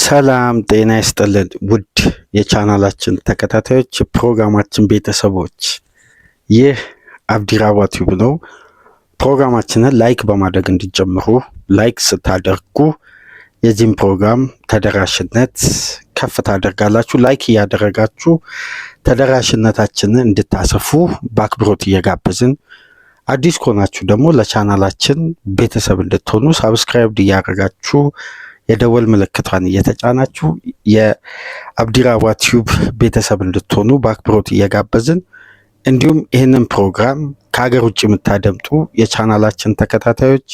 ሰላም ጤና ይስጥልን ውድ የቻናላችን ተከታታዮች ፕሮግራማችን ቤተሰቦች፣ ይህ አብዲራዋ ቲዩብ ነው። ፕሮግራማችንን ላይክ በማድረግ እንዲጀምሩ፣ ላይክ ስታደርጉ የዚህም ፕሮግራም ተደራሽነት ከፍ ታደርጋላችሁ። ላይክ እያደረጋችሁ ተደራሽነታችንን እንድታሰፉ በአክብሮት እየጋበዝን፣ አዲስ ከሆናችሁ ደግሞ ለቻናላችን ቤተሰብ እንድትሆኑ ሳብስክራይብ እያደረጋችሁ የደወል ምልክቷን እየተጫናችሁ የአብዲራዋ ቲዩብ ቤተሰብ እንድትሆኑ በአክብሮት እየጋበዝን፣ እንዲሁም ይህንን ፕሮግራም ከሀገር ውጭ የምታደምጡ የቻናላችን ተከታታዮች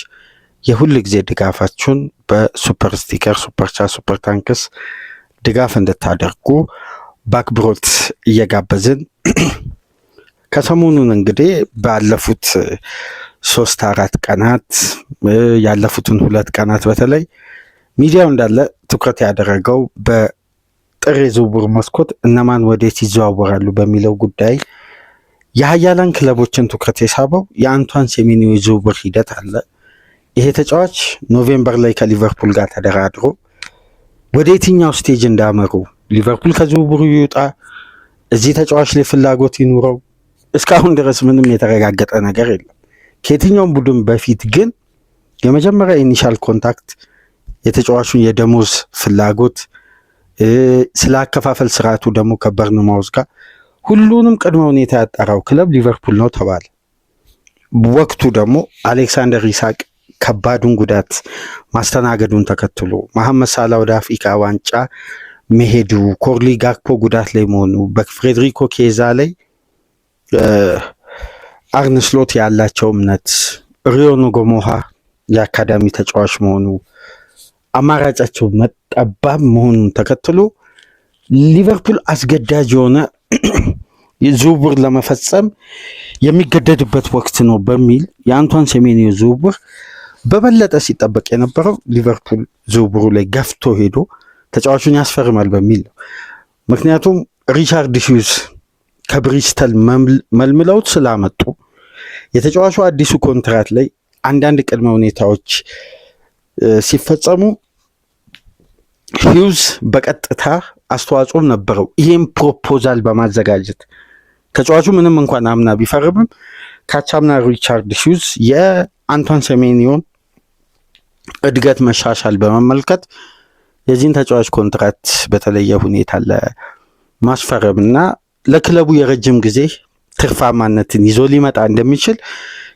የሁል ጊዜ ድጋፋችሁን በሱፐር ስቲከር፣ ሱፐር ቻት፣ ሱፐር ታንክስ ድጋፍ እንድታደርጉ በአክብሮት እየጋበዝን ከሰሞኑን እንግዲህ ባለፉት 3-4 ቀናት ያለፉትን 2 ቀናት በተለይ ሚዲያው እንዳለ ትኩረት ያደረገው በጥር የዝውውር መስኮት እነማን ወዴት ይዘዋወራሉ በሚለው ጉዳይ የሀያላን ክለቦችን ትኩረት የሳበው የአንቷን ሴሜንዮ የዝውውር ሂደት አለ። ይሄ ተጫዋች ኖቬምበር ላይ ከሊቨርፑል ጋር ተደራድሮ ወደ የትኛው ስቴጅ እንዳመሩ፣ ሊቨርፑል ከዝውውሩ ይውጣ፣ እዚህ ተጫዋች ላይ ፍላጎት ይኑረው፣ እስካሁን ድረስ ምንም የተረጋገጠ ነገር የለም። ከየትኛውም ቡድን በፊት ግን የመጀመሪያ ኢኒሻል ኮንታክት የተጫዋቹን የደሞዝ ፍላጎት፣ ስለ አከፋፈል ስርዓቱ ደግሞ ከበርንማውዝ ጋር ሁሉንም ቅድመ ሁኔታ ያጣራው ክለብ ሊቨርፑል ነው ተባለ። ወቅቱ ደግሞ አሌክሳንደር ኢሳቅ ከባዱን ጉዳት ማስተናገዱን ተከትሎ መሐመድ ሳላ ወደ አፍሪካ ዋንጫ መሄዱ፣ ኮርሊ ጋክፖ ጉዳት ላይ መሆኑ፣ በፍሬድሪኮ ኬዛ ላይ አርነ ስሎት ያላቸው እምነት፣ ሪዮኖ ጎሞሃ የአካዳሚ ተጫዋች መሆኑ፣ አማራጫቸው መጠባብ መሆኑን ተከትሎ ሊቨርፑል አስገዳጅ የሆነ ዝውውር ለመፈጸም የሚገደድበት ወቅት ነው በሚል የአንቷን ሴሜንዮ ዝውውር በበለጠ ሲጠበቅ የነበረው ሊቨርፑል ዝውውሩ ላይ ገፍቶ ሄዶ ተጫዋቹን ያስፈርማል በሚል ነው። ምክንያቱም ሪቻርድ ሂውዝ ከብሪስተል መልምለውት ስላመጡ የተጫዋቹ አዲሱ ኮንትራት ላይ አንዳንድ ቅድመ ሁኔታዎች ሲፈጸሙ ሂውዝ በቀጥታ አስተዋጽኦም ነበረው። ይህም ፕሮፖዛል በማዘጋጀት ተጫዋቹ ምንም እንኳን አምና ቢፈርምም ካቻምና ሪቻርድ ሂውዝ የአንቷን ሴሜንዮን እድገት መሻሻል በመመልከት የዚህን ተጫዋች ኮንትራት በተለየ ሁኔታ ለማስፈረም እና ለክለቡ የረጅም ጊዜ ትርፋማነትን ይዞ ሊመጣ እንደሚችል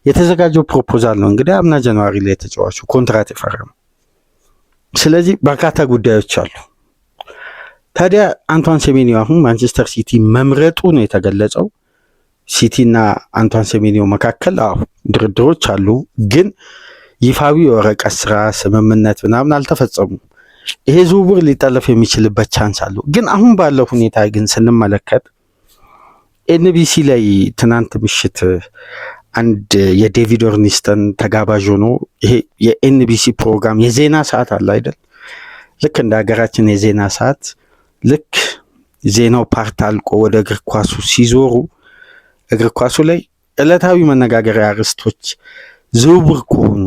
የተዘጋጀው ፕሮፖዛል ነው። እንግዲህ አምና ጃንዋሪ ላይ ተጫዋቹ ኮንትራት የፈረመው። ስለዚህ በርካታ ጉዳዮች አሉ። ታዲያ አንቷን ሴሜንዮ አሁን ማንቸስተር ሲቲ መምረጡ ነው የተገለጸው። ሲቲና አንቷን ሴሜንዮ መካከል ድርድሮች አሉ፣ ግን ይፋዊ የወረቀት ስራ ስምምነት ምናምን አልተፈጸሙም። ይሄ ዝውውር ሊጠለፍ የሚችልበት ቻንስ አለው። ግን አሁን ባለው ሁኔታ ግን ስንመለከት ኤንቢሲ ላይ ትናንት ምሽት አንድ የዴቪድ ኦርኒስተን ተጋባዥ ሆኖ፣ ይሄ የኤንቢሲ ፕሮግራም የዜና ሰዓት አለ አይደል? ልክ እንደ ሀገራችን የዜና ሰዓት ልክ ዜናው ፓርት አልቆ ወደ እግር ኳሱ ሲዞሩ እግር ኳሱ ላይ ዕለታዊ መነጋገሪያ አርዕስቶች ዝውውር ከሆኑ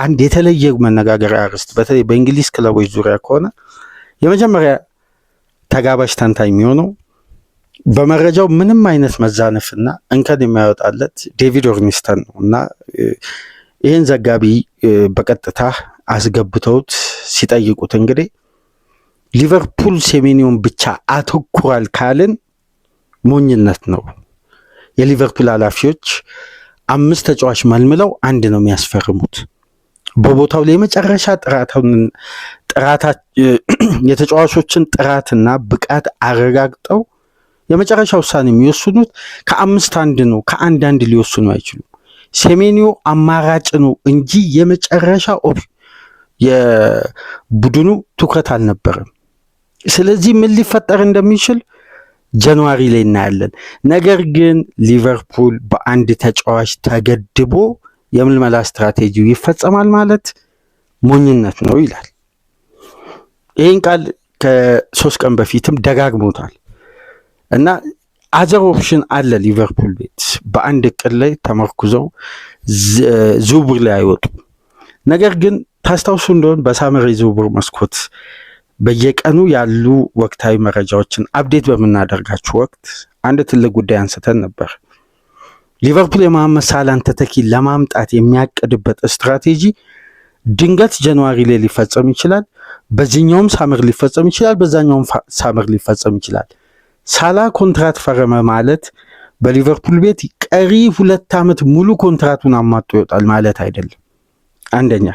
አንድ የተለየ መነጋገሪያ አርዕስት በተለይ በእንግሊዝ ክለቦች ዙሪያ ከሆነ የመጀመሪያ ተጋባዥ ተንታኝ የሚሆነው በመረጃው ምንም አይነት መዛነፍና እንከን የማይወጣለት ዴቪድ ኦርኒስተን ነው እና ይህን ዘጋቢ በቀጥታ አስገብተውት ሲጠይቁት እንግዲህ ሊቨርፑል ሴሜንዮን ብቻ አተኩሯል ካልን ሞኝነት ነው። የሊቨርፑል ኃላፊዎች 5 ተጫዋች መልምለው 1 ነው የሚያስፈርሙት። በቦታው ላይ የመጨረሻ የተጫዋቾችን ጥራትና ብቃት አረጋግጠው የመጨረሻ ውሳኔ የሚወስኑት ከ5 1 ነው። ከ1 ሊወስኑ አይችሉም። ሴሜንዮ አማራጭ ነው እንጂ የመጨረሻ የቡድኑ ትኩረት አልነበረም። ስለዚህ ምን ሊፈጠር እንደሚችል ጃንዋሪ ላይ እናያለን። ነገር ግን ሊቨርፑል በአንድ ተጫዋች ተገድቦ የምልመላ ስትራቴጂው ይፈጸማል ማለት ሞኝነት ነው ይላል። ይህን ቃል ከ3 ቀን በፊትም ደጋግሞታል እና አዘር ኦፕሽን አለ ሊቨርፑል ቤት በአንድ እቅድ ላይ ተመርኩዘው ዝውውር ላይ አይወጡ። ነገር ግን ታስታውሱ እንደሆነ በሳመር የዝውውር መስኮት በየቀኑ ያሉ ወቅታዊ መረጃዎችን አፕዴት በምናደርጋችሁ ወቅት አንድ ትልቅ ጉዳይ አንስተን ነበር። ሊቨርፑል የመሐመድ ሳላህን ተተኪ ለማምጣት የሚያቅድበት ስትራቴጂ ድንገት ጃንዋሪ ላይ ሊፈጸም ይችላል። በዚህኛውም ሳመር ሊፈጸም ይችላል፣ በዛኛውም ሳመር ሊፈጸም ይችላል። ሳላህ ኮንትራት ፈረመ ማለት በሊቨርፑል ቤት ቀሪ 2 ዓመት ሙሉ ኮንትራቱን አማጦ ይወጣል ማለት አይደለም። አንደኛ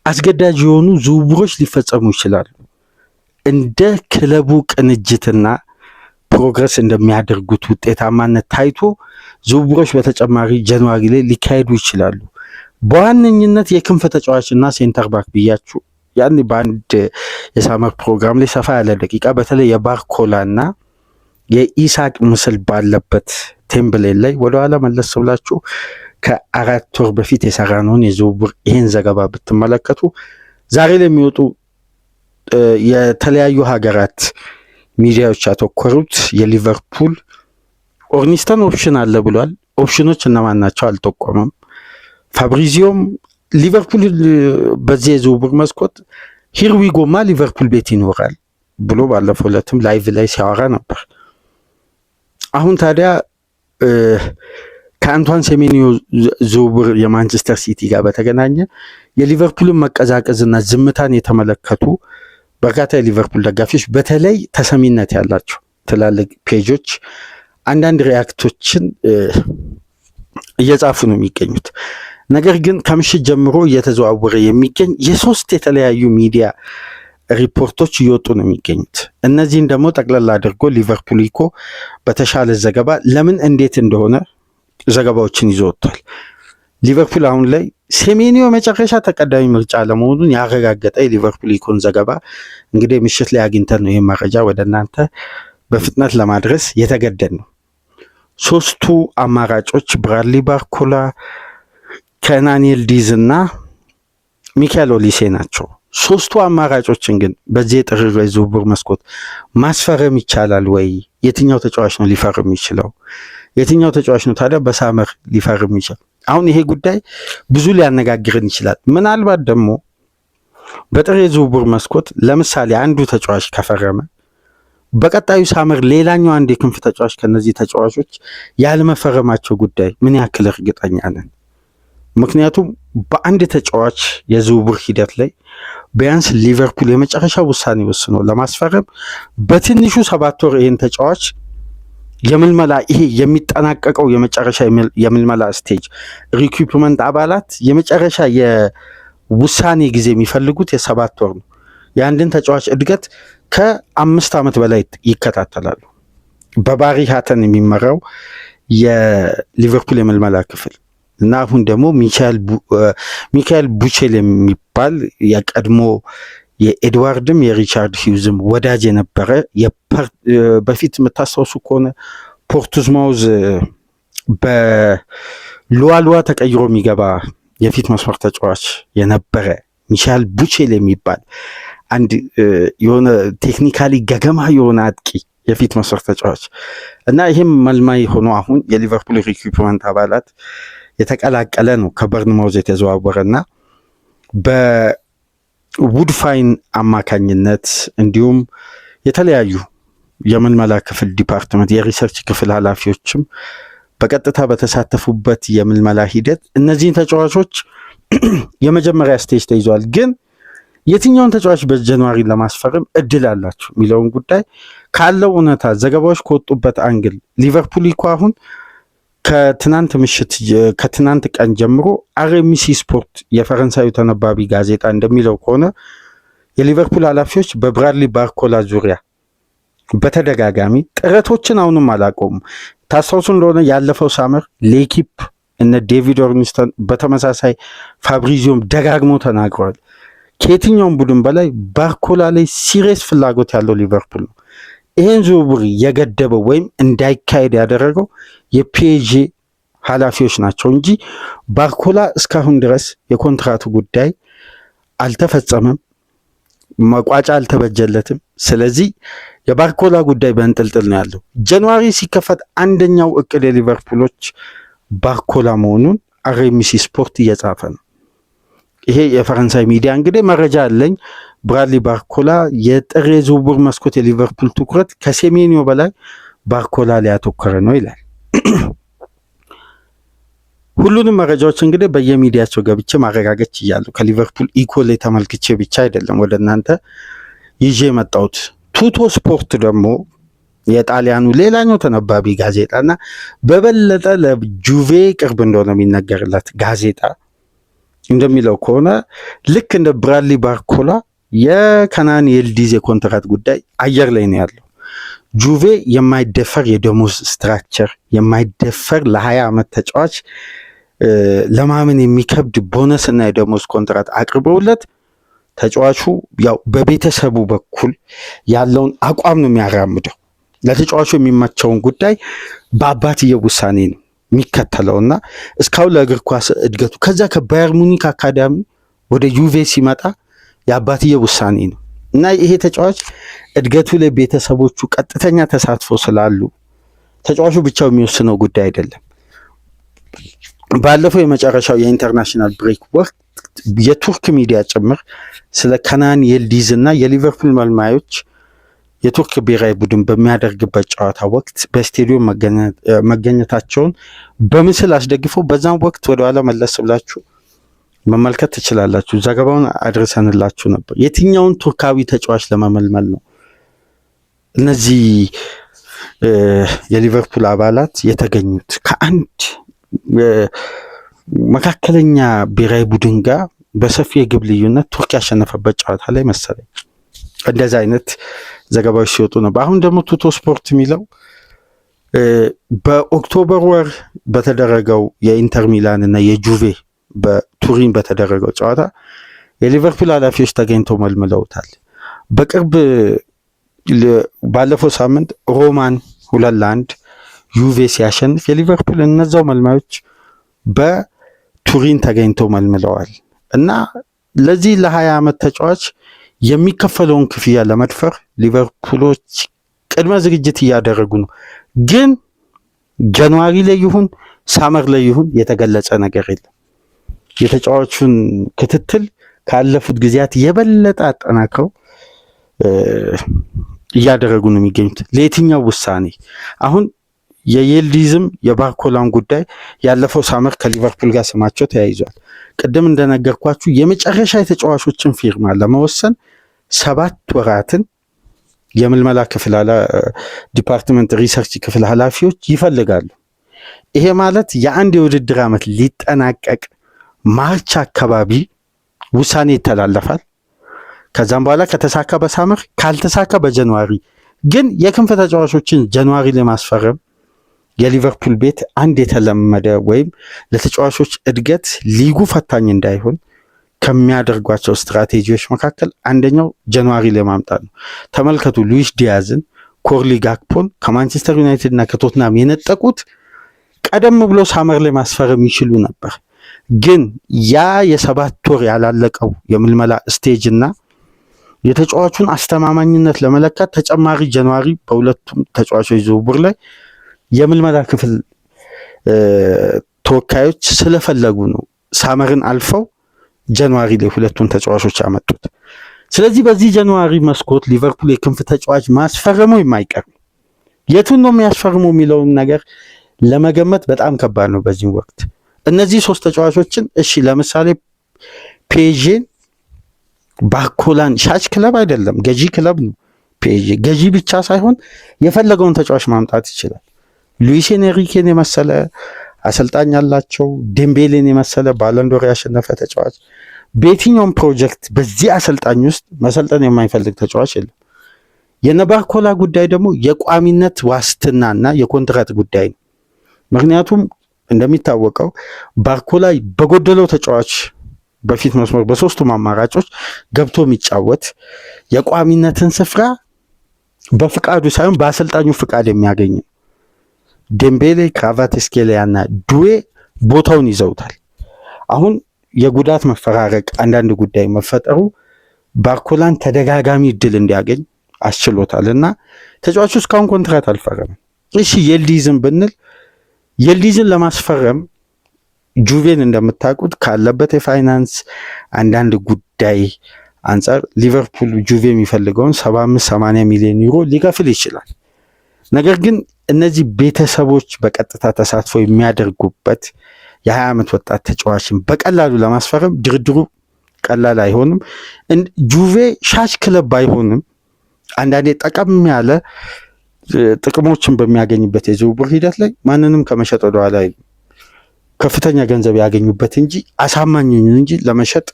አስገዳጅ የሆኑ ዝውውሮች ሊፈጸሙ ይችላሉ። እንደ ክለቡ ቅንጅትና ፕሮግረስ እንደሚያደርጉት ውጤታማነት ታይቶ ዝውውሮች በተጨማሪ ጃንዋሪ ላይ ሊካሄዱ ይችላሉ። በዋነኝነት የክንፍ ተጫዋችና ሴንተር ባክ ብያችሁ ያን በአንድ የሳመር ፕሮግራም ላይ ሰፋ ያለ ደቂቃ በተለይ የባርኮላና የኢሳቅ ምስል ባለበት ቴምብሌን ላይ ወደኋላ መለስ ብላችሁ ከ4 ወር በፊት የሰራነውን የዝውውር ይህን ዘገባ ብትመለከቱ ዛሬ ላይ የሚወጡ የተለያዩ ሀገራት ሚዲያዎች ያተኮሩት የሊቨርፑል ኦርኒስተን ኦፕሽን አለ ብሏል። ኦፕሽኖች እነማን ናቸው አልጠቆመም። ፋብሪዚዮም ሊቨርፑል በዚህ የዝውውር መስኮት ሂርዊጎማ ሊቨርፑል ቤት ይኖራል ብሎ ባለፈው ዕለትም ላይቭ ላይ ሲያወራ ነበር። አሁን ታዲያ ከአንቷን ሴሜንዮ ዝውውር የማንቸስተር ሲቲ ጋር በተገናኘ የሊቨርፑልን መቀዛቀዝና ዝምታን የተመለከቱ በርካታ የሊቨርፑል ደጋፊዎች በተለይ ተሰሚነት ያላቸው ትላልቅ ፔጆች አንዳንድ ሪያክቶችን እየጻፉ ነው የሚገኙት። ነገር ግን ከምሽት ጀምሮ እየተዘዋወረ የሚገኝ የሶስት የተለያዩ ሚዲያ ሪፖርቶች እየወጡ ነው የሚገኙት። እነዚህን ደግሞ ጠቅላላ አድርጎ ሊቨርፑል ኢኮ በተሻለ ዘገባ ለምን እንዴት እንደሆነ ዘገባዎችን ይዞ ወጥቷል። ሊቨርፑል አሁን ላይ ሴሜንዮ መጨረሻ ተቀዳሚ ምርጫ ለመሆኑን ያረጋገጠ የሊቨርፑል ኢኮን ዘገባ እንግዲህ ምሽት ላይ አግኝተን ነው ይህን መረጃ ወደ እናንተ በፍጥነት ለማድረስ የተገደድ ነው። 3ቱ አማራጮች ብራድሊ ባርኮላ፣ ከናን ይልዲዝ እና ሚካኤል ኦሊሴ ናቸው። 3ቱ አማራጮችን ግን በዚህ የጥር ዝውውር መስኮት ማስፈረም ይቻላል ወይ? የትኛው ተጫዋች ነው ሊፈርም ይችላል? የትኛው ተጫዋች ነው ታዲያ በሳመር ሊፈርም ይችላል? አሁን ይሄ ጉዳይ ብዙ ሊያነጋግረን ይችላል። ምናልባት ደግሞ በጥር የዝውውር መስኮት ለምሳሌ አንዱ ተጫዋች ከፈረመ በቀጣዩ ሳመር ሌላኛው አንድ የክንፍ ተጫዋች ከነዚህ ተጫዋቾች ያለመፈረማቸው ጉዳይ ምን ያክል እርግጠኛ ነን? ምክንያቱም በአንድ ተጫዋች የዝውውር ሂደት ላይ ቢያንስ ሊቨርፑል የመጨረሻ ውሳኔ ወስኖ ለማስፈረም በትንሹ 7 ወር ይህን ተጫዋች የምልመላ ይሄ የሚጠናቀቀው የመጨረሻ የምልመላ ስቴጅ ሪኩፕመንት አባላት የመጨረሻ የውሳኔ ጊዜ የሚፈልጉት የ7 ወር ነው። የአንድን ተጫዋች እድገት ከ5 ዓመት በላይ ይከታተላሉ። በባሪ ሃተን የሚመራው የሊቨርፑል የምልመላ ክፍል እና አሁን ደግሞ ሚካኤል ቡቼል የሚባል የቀድሞ የኤድዋርድም የሪቻርድ ሂውዝም ወዳጅ የነበረ በፊት የምታስታውሱ ከሆነ ፖርቱዝማውዝ በሉዋሉዋ ተቀይሮ የሚገባ የፊት መስመር ተጫዋች የነበረ ሚካኤል ቡቼል የሚባል አንድ የሆነ ቴክኒካሊ ገገማ የሆነ አጥቂ የፊት መስመር ተጫዋች እና ይህም መልማይ ሆኖ አሁን የሊቨርፑል ሪኩፕመንት አባላት የተቀላቀለ ነው። ከበርንማውዝ የተዘዋወረና በውድፋይን አማካኝነት እንዲሁም የተለያዩ የምልመላ ክፍል ዲፓርትመንት የሪሰርች ክፍል ኃላፊዎችም በቀጥታ በተሳተፉበት የምልመላ ሂደት እነዚህን ተጫዋቾች የመጀመሪያ ስቴጅ ተይዟል። ግን የትኛውን ተጫዋች በጃንዋሪ ለማስፈረም እድል አላቸው የሚለውን ጉዳይ ካለው እውነታ ዘገባዎች ከወጡበት አንግል ሊቨርፑል እኮ አሁን ከትናንት ቀን ጀምሮ አርኤምሲ ስፖርት የፈረንሳዩ ተነባቢ ጋዜጣ እንደሚለው ከሆነ የሊቨርፑል ኃላፊዎች በብራድሊ ባርኮላ ዙሪያ በተደጋጋሚ ጥረቶችን አሁንም አላቆሙም። ታስታውሱ እንደሆነ ያለፈው ሳመር ሌኪፕ እነ ዴቪድ ኦርኒስተን በተመሳሳይ ፋብሪዚዮም ደጋግሞ ተናግረዋል። ከየትኛውም ቡድን በላይ ባርኮላ ላይ ሲሪየስ ፍላጎት ያለው ሊቨርፑል ነው። ይህን ዝውውር የገደበው ወይም እንዳይካሄድ ያደረገው የፒኤስጂ ኃላፊዎች ናቸው እንጂ ባርኮላ እስካሁን ድረስ የኮንትራቱ ጉዳይ አልተፈጸመም፣ መቋጫ አልተበጀለትም። ስለዚህ የባርኮላ ጉዳይ በእንጥልጥል ነው ያለው። ጃንዋሪ ሲከፈት አንደኛው እቅድ የሊቨርፑሎች ባርኮላ መሆኑን አርኤምሲ ስፖርት እየጻፈ ነው። ይሄ የፈረንሳይ ሚዲያ እንግዲህ መረጃ አለኝ ብራድሊ ባርኮላ የጥር የዝውውር መስኮት የሊቨርፑል ትኩረት ከሴሜንዮ በላይ ባርኮላ ላይ ያተኮረ ነው ይላል። ሁሉንም መረጃዎች እንግዲህ በየሚዲያቸው ገብቼ ማረጋገጥ ይያሉ ከሊቨርፑል ኢኮል ተመልክቼ ብቻ አይደለም ወደ እናንተ ይዤ መጣሁት። ቱቶ ስፖርት ደግሞ የጣሊያኑ ሌላኛው ተነባቢ ጋዜጣና በበለጠ ለጁቬ ቅርብ እንደሆነ የሚነገርለት ጋዜጣ እንደሚለው ከሆነ ልክ እንደ ብራድሊ ባርኮላ የከናን የልዲዝ የኮንትራት ጉዳይ አየር ላይ ነው ያለው። ጁቬ የማይደፈር የደሞዝ ስትራክቸር የማይደፈር ለ20 ዓመት ተጫዋች ለማመን የሚከብድ ቦነስ እና የደሞዝ ኮንትራት አቅርበውለት ተጫዋቹ ያው በቤተሰቡ በኩል ያለውን አቋም ነው የሚያራምደው። ለተጫዋቹ የሚመቸውን ጉዳይ በአባትየው ውሳኔ ነው የሚከተለውና እስካሁን ለእግር ኳስ እድገቱ ከዛ ከባየር ሙኒክ አካዳሚ ወደ ዩቬ ሲመጣ የአባትየው ውሳኔ ነው እና ይሄ ተጫዋች እድገቱ ላይ ቤተሰቦቹ ቀጥተኛ ተሳትፎ ስላሉ ተጫዋቹ ብቻው የሚወስነው ጉዳይ አይደለም። ባለፈው የመጨረሻው የኢንተርናሽናል ብሬክ ወቅት የቱርክ ሚዲያ ጭምር ስለ ከናን የልዲዝ እና የሊቨርፑል መልማዮች የቱርክ ብሔራዊ ቡድን በሚያደርግበት ጨዋታ ወቅት በስቴዲየም መገኘታቸውን በምስል አስደግፈው በዛም ወቅት ወደኋላ መለስ ብላችሁ መመልከት ትችላላችሁ። ዘገባውን አድርሰንላችሁ ነበር። የትኛውን ቱርካዊ ተጫዋች ለመመልመል ነው እነዚህ የሊቨርፑል አባላት የተገኙት? ከአንድ መካከለኛ ብሔራዊ ቡድን ጋር በሰፊ የግብ ልዩነት ቱርክ ያሸነፈበት ጨዋታ ላይ መሰለኝ እንደዚህ አይነት ዘገባዎች ሲወጡ ነው። አሁን ደግሞ ቱቶ ስፖርት የሚለው በኦክቶበር ወር በተደረገው የኢንተር ሚላን እና የጁቬ በቱሪን በተደረገው ጨዋታ የሊቨርፑል ኃላፊዎች ተገኝተው መልምለውታል። በቅርብ ባለፈው ሳምንት ሮማን 2-1 ዩቬ ሲያሸንፍ የሊቨርፑል እነዛው መልማዮች በቱሪን ተገኝተው መልምለዋል እና ለዚህ ለ20 ዓመት ተጫዋች የሚከፈለውን ክፍያ ለመድፈር ሊቨርፑሎች ቅድመ ዝግጅት እያደረጉ ነው። ግን ጃንዋሪ ላይ ይሁን ሳመር ላይ ይሁን የተገለጸ ነገር የለም። የተጫዋቹን ክትትል ካለፉት ጊዜያት የበለጠ አጠናክረው እያደረጉ ነው የሚገኙት። ለየትኛው ውሳኔ አሁን የየልዲዝም የባርኮላን ጉዳይ ያለፈው ሳመር ከሊቨርፑል ጋር ስማቸው ተያይዟል። ቅድም እንደነገርኳችሁ የመጨረሻ የተጫዋቾችን ፊርማ ለመወሰን 7 ወራትን የምልመላ ክፍል ዲፓርትመንት ሪሰርች ክፍል ኃላፊዎች ይፈልጋሉ። ይሄ ማለት የአንድ የውድድር ዓመት ሊጠናቀቅ ማርች አካባቢ ውሳኔ ይተላለፋል። ከዛም በኋላ ከተሳካ በሳመር ካልተሳካ በጃንዋሪ። ግን የክንፍ ተጫዋቾችን ጃንዋሪ ላይ ማስፈረም የሊቨርፑል ቤት አንድ የተለመደ ወይም ለተጫዋቾች እድገት ሊጉ ፈታኝ እንዳይሆን ከሚያደርጓቸው ስትራቴጂዎች መካከል አንደኛው ጃንዋሪ ላይ ማምጣት ነው። ተመልከቱ፣ ሉዊስ ዲያዝን፣ ኮርሊ ጋክፖን ከማንቸስተር ዩናይትድ እና ከቶትናም የነጠቁት ቀደም ብሎ ሳመር ላይ ማስፈረም ይችሉ ነበር። ግን ያ የ7 ወር ያላለቀው የምልመላ ስቴጅ እና የተጫዋቹን አስተማማኝነት ለመለካት ተጨማሪ ጃንዋሪ በሁለቱም ተጫዋቾች ዝውውር ላይ የምልመላ ክፍል ተወካዮች ስለፈለጉ ነው ሳመርን አልፈው ጃንዋሪ ላይ ሁለቱን ተጫዋቾች ያመጡት። ስለዚህ በዚህ ጃንዋሪ መስኮት ሊቨርፑል የክንፍ ተጫዋች ማስፈረሙ የማይቀር የቱን ነው የሚያስፈርመው የሚለውን ነገር ለመገመት በጣም ከባድ ነው በዚህ ወቅት። እነዚህ 3 ተጫዋቾችን እሺ ለምሳሌ ፔዤን ባርኮላን ሻጭ ክለብ አይደለም ገዢ ክለብ ነው። ፔዤ ገዢ ብቻ ሳይሆን የፈለገውን ተጫዋች ማምጣት ይችላል። ሉዊስ ኤንሪኬን የመሰለ አሰልጣኝ ያላቸው፣ ዴምቤሌን የመሰለ ባለንዶር ያሸነፈ ተጫዋች፣ በየትኛውም ፕሮጀክት በዚህ አሰልጣኝ ውስጥ መሰልጠን የማይፈልግ ተጫዋች የለም። የነባርኮላ ጉዳይ ደግሞ የቋሚነት ዋስትናና የኮንትራት ጉዳይ ነው። ምክንያቱም እንደሚታወቀው ባርኮላ በጎደለው ተጫዋች በፊት መስመር በ3ቱም አማራጮች ገብቶ የሚጫወት የቋሚነትን ስፍራ በፍቃዱ ሳይሆን በአሰልጣኙ ፍቃድ የሚያገኝ ነው። ዴምቤሌ፣ ክራቫትስኬሊያ እና ዱዌ ቦታውን ይዘውታል። አሁን የጉዳት መፈራረቅ አንዳንድ ጉዳይ መፈጠሩ ባርኮላን ተደጋጋሚ እድል እንዲያገኝ አስችሎታል እና ተጫዋቹ እስካሁን ኮንትራት አልፈረመም። እሺ የልዲዝን ብንል የልዲዝን ለማስፈረም ጁቬን እንደምታውቁት ካለበት የፋይናንስ አንዳንድ ጉዳይ አንጻር ሊቨርፑል ጁቬ የሚፈልገውን 75-80 ሚሊዮን ዩሮ ሊከፍል ይችላል። ነገር ግን እነዚህ ቤተሰቦች በቀጥታ ተሳትፎ የሚያደርጉበት የ20 ዓመት ወጣት ተጫዋችን በቀላሉ ለማስፈረም ድርድሩ ቀላል አይሆንም። ጁቬ ሻሽ ክለብ ባይሆንም አንዳንዴ ጠቀም ያለ ጥቅሞችን በሚያገኝበት የዝውውር ሂደት ላይ ማንንም ከመሸጥ ወደኋላ ከፍተኛ ገንዘብ ያገኙበት እንጂ አሳማኝ እንጂ ለመሸጥ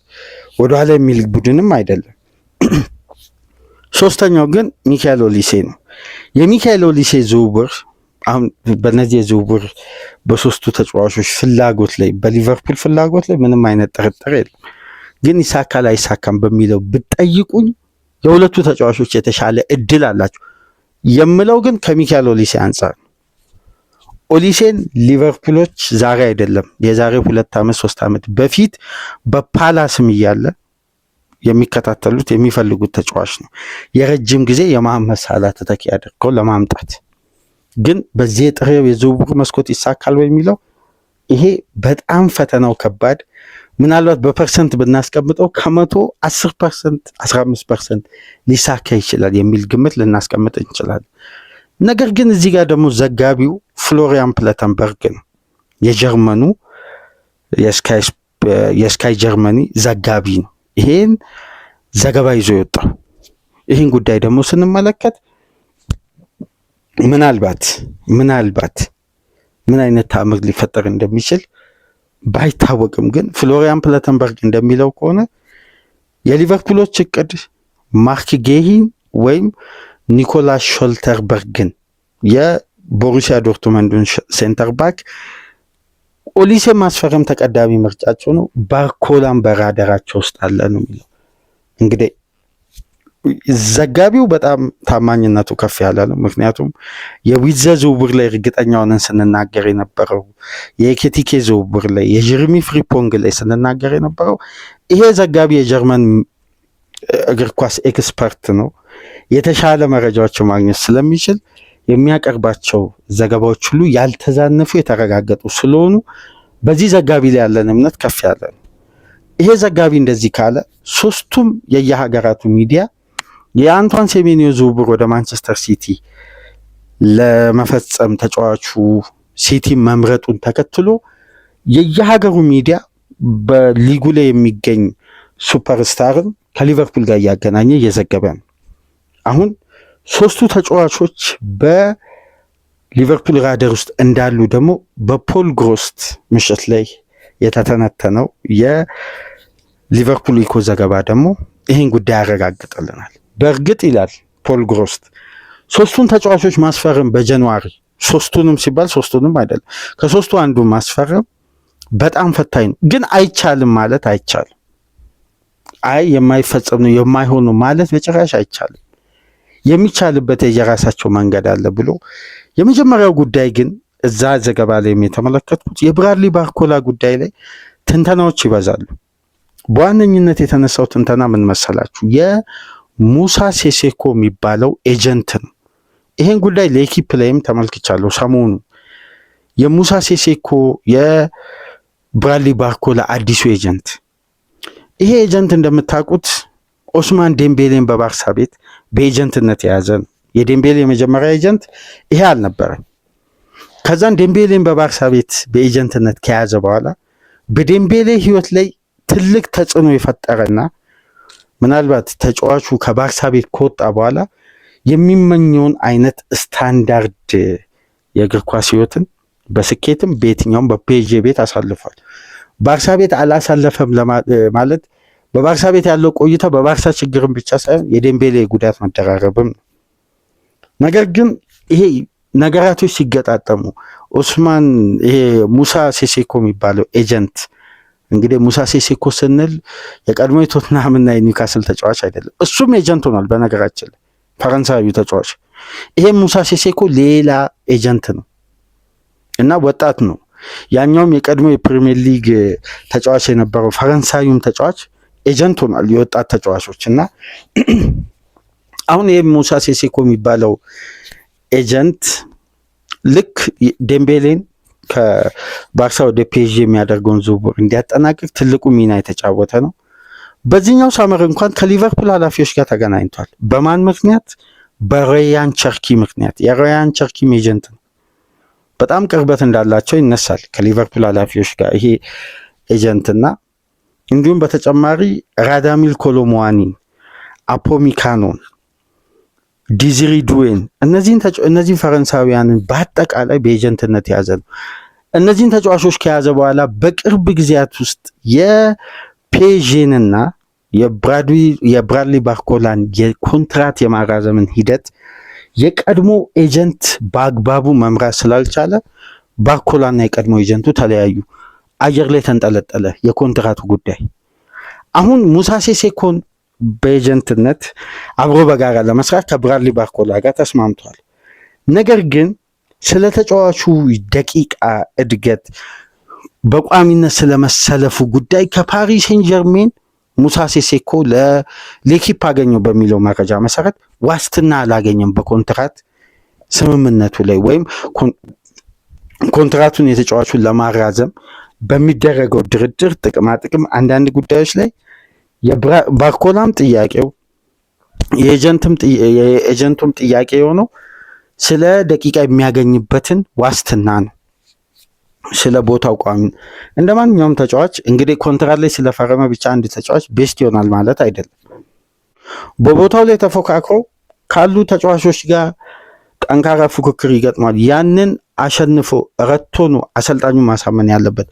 ወደኋላ የሚል ቡድንም አይደለም። ሶስተኛው ግን ሚካኤል ኦሊሴ ነው። የሚካኤል ኦሊሴ ዝውውር አሁን በነዚህ የዝውውር በሶስቱ ተጫዋቾች ፍላጎት ላይ በሊቨርፑል ፍላጎት ላይ ምንም አይነት ጥርጥር የለም። ግን ይሳካል አይሳካም በሚለው ብትጠይቁኝ የሁለቱ ተጫዋቾች የተሻለ እድል አላቸው የምለው ግን ከሚካኤል ኦሊሴ አንጻር ነው። ኦሊሴን ሊቨርፑሎች ዛሬ አይደለም የዛሬ 2 ዓመት 3 ዓመት በፊት በፓላስም እያለ የሚከታተሉት የሚፈልጉት ተጫዋች ነው። የረጅም ጊዜ የመሐመድ ሳላህ ተተኪ አድርገው ለማምጣት ግን በዚህ የጥሬው የዝውውር መስኮት ይሳካል ወይ የሚለው ይሄ በጣም ፈተናው ከባድ። ምናልባት በፐርሰንት ብናስቀምጠው ከመቶ 10% 15% ሊሳካ ይችላል የሚል ግምት ልናስቀምጥ እንችላለን። ነገር ግን እዚህ ጋር ደግሞ ዘጋቢው ፍሎሪያን ፕለተንበርግ ነው፣ የጀርመኑ የስካይ ጀርመኒ ዘጋቢ ነው ይሄን ዘገባ ይዞ የወጣው። ይህን ጉዳይ ደግሞ ስንመለከት ምናልባት ምን አይነት ተአምር ሊፈጠር እንደሚችል ባይታወቅም ግን ፍሎሪያን ፕለተንበርግ እንደሚለው ከሆነ የሊቨርፑሎች እቅድ ማርክ ጌሂን ወይም ኒኮላስ ሾልተርበርግን የቦሩሲያ ዶርትመንዱን ሴንተር ባክ ኦሊሴ ማስፈረም ተቀዳሚ ምርጫቸው ነው። ባርኮላም በራዳራቸው ውስጥ አለ ነው የሚለው። እንግዲህ ዘጋቢው በጣም ታማኝነቱ ከፍ ያለ ነው። ምክንያቱም የዊዘ ዝውውር ላይ እርግጠኛ ሆነን ስንናገር የነበረው የኤኬቲኬ ዝውውር ላይ የጀርሚ ፍሪፖንግ ላይ ስንናገር የነበረው ይሄ ዘጋቢ የጀርመን እግር ኳስ ኤክስፐርት ነው። የተሻለ መረጃዎችን ማግኘት ስለሚችል የሚያቀርባቸው ዘገባዎች ሁሉ ያልተዛነፉ የተረጋገጡ ስለሆኑ በዚህ ዘጋቢ ላይ ያለን እምነት ከፍ ያለ ነው። ይሄ ዘጋቢ እንደዚህ ካለ ሶስቱም የየሀገራቱ ሚዲያ የአንቷን ሴሜኒዮ ዝውውር ወደ ማንቸስተር ሲቲ ለመፈጸም ተጫዋቹ ሲቲ መምረጡን ተከትሎ የየሀገሩ ሚዲያ በሊጉ ላይ የሚገኝ ሱፐርስታርን ከሊቨርፑል ጋር እያገናኘ እየዘገበ ነው። አሁን ሶስቱ ተጫዋቾች በሊቨርፑል ራደር ውስጥ እንዳሉ ደግሞ በፖል ግሮስት ምሽት ላይ የተተነተነው የሊቨርፑል ኢኮ ዘገባ ደግሞ ይህን ጉዳይ ያረጋግጥልናል። በእርግጥ ይላል ፖል ግሮስት ሶስቱን ተጫዋቾች ማስፈረም በጃንዋሪ ሶስቱንም ሲባል ሶስቱንም አይደለም ከሶስቱ አንዱ ማስፈረም በጣም ፈታኝ ነው። ግን አይቻልም ማለት አይቻልም። የማይፈጸም ነው የማይሆን ነው ማለት በጭራሽ አይቻልም። የሚቻልበት የራሳቸው መንገድ አለ ብሎ የመጀመሪያው ጉዳይ ግን እዛ ዘገባ ላይ የተመለከቱት የብራድሊ ባርኮላ ጉዳይ ላይ ትንተናዎች ይበዛሉ። በዋነኝነት የተነሳው ትንተና ምን መሰላችሁ? የሙሳ ሴሴኮ የሚባለው ኤጀንት ነው። ይሄን ጉዳይ ለኤኪፕ ላይም ተመልክቻለሁ ሰሞኑ። የሙሳ ሴሴኮ የብራድሊ ባርኮላ አዲሱ ኤጀንት። ይሄ ኤጀንት እንደምታውቁት ኦስማን ዴምቤሌን በባርሳ ቤት በኤጀንትነት የያዘ ነው። የዴምቤሌ የመጀመሪያ ኤጀንት ይሄ አልነበረም። ከዛን ዴምቤሌን በባርሳ ቤት በኤጀንትነት ከያዘ በኋላ በዴምቤሌ ህይወት ላይ ትልቅ ተጽዕኖ የፈጠረና ምናልባት ተጫዋቹ ከባርሳ ቤት ከወጣ በኋላ የሚመኘውን አይነት ስታንዳርድ የእግር ኳስ ህይወትን በስኬትም በየትኛውም በፔጄ ቤት አሳልፏል። ባርሳ ቤት አላሳለፈም ማለት በባርሳ ቤት ያለው ቆይታ በባርሳ ችግርም ብቻ ሳይሆን የዴምቤሌ ጉዳት መደራረብም ነው። ነገር ግን ይሄ ነገራቶች ሲገጣጠሙ ኦስማን ይሄ ሙሳ ሴሴኮ የሚባለው ኤጀንት እንግዲህ ሙሳ ሴሴኮ ስንል የቀድሞ የቶትናም እና የኒውካስል ተጫዋች አይደለም። እሱም ኤጀንት ሆኗል በነገራችን ላይ ፈረንሳዊው ተጫዋች። ይሄ ሙሳ ሴሴኮ ሌላ ኤጀንት ነው እና ወጣት ነው። ያኛውም የቀድሞ የፕሪሚየር ሊግ ተጫዋች የነበረው ፈረንሳዊውም ተጫዋች ኤጀንት ሆኗል የወጣት ተጫዋቾች እና አሁን ይሄ ሙሳ ሴሴኮ የሚባለው ኤጀንት ልክ ዴምቤሌን ከባርሳ ወደ ፒኤስጂ የሚያደርገውን ዝውውር እንዲያጠናቅቅ ትልቁ ሚና የተጫወተ ነው። በዚህኛው ሳመር እንኳን ከሊቨርፑል ኃላፊዎች ጋር ተገናኝቷል። በማን ምክንያት? በራያን ቸርኪ ምክንያት። የራያን ቸርኪ ኤጀንት ነው። በጣም ቅርበት እንዳላቸው ይነሳል ከሊቨርፑል ኃላፊዎች ጋር ይሄ ኤጀንትና እንዲሁም በተጨማሪ ራዳሚል ኮሎሙዋኒን፣ አፖሚካኖን፣ ዲዚሪ ዱዌን እነዚህን ፈረንሳዊያንን በአጠቃላይ በኤጀንትነት የያዘ ነው። እነዚህን ተጫዋቾች ከያዘ በኋላ በቅርብ ጊዜያት ውስጥ የፔዥንና የብራድሊ ባርኮላን የኮንትራት የማራዘምን ሂደት የቀድሞ ኤጀንት በአግባቡ መምራት ስላልቻለ ባርኮላና የቀድሞ ኤጀንቱ ተለያዩ። አየር ላይ ተንጠለጠለ የኮንትራቱ ጉዳይ። አሁን ሙሳ ሴሴኮን በኤጀንትነት አብሮ በጋራ ለመስራት ከብራድሊ ባርኮላ ጋር ተስማምቷል። ነገር ግን ስለ ተጫዋቹ ደቂቃ እድገት በቋሚነት ስለመሰለፉ ጉዳይ ከፓሪስ ሴን ጀርሜን ሙሳ ሴሴኮ ለሌኪፕ አገኘው በሚለው መረጃ መሰረት ዋስትና አላገኘም በኮንትራት ስምምነቱ ላይ ወይም ኮንትራቱን የተጫዋቹን ለማራዘም በሚደረገው ድርድር ጥቅማጥቅም አንዳንድ ጉዳዮች ላይ የባርኮላም ጥያቄው የኤጀንቱም ጥያቄ የሆነው ስለ ደቂቃ የሚያገኝበትን ዋስትና ነው። ስለ ቦታው ቋሚ እንደ ማንኛውም ተጫዋች እንግዲህ ኮንትራት ላይ ስለፈረመ ብቻ አንድ ተጫዋች ቤስት ይሆናል ማለት አይደለም። በቦታው ላይ ተፎካክሮ ካሉ ተጫዋቾች ጋር ጠንካራ ፉክክር ይገጥማል። ያንን አሸንፎ ረቶ ነው አሰልጣኙ ማሳመን ያለበት።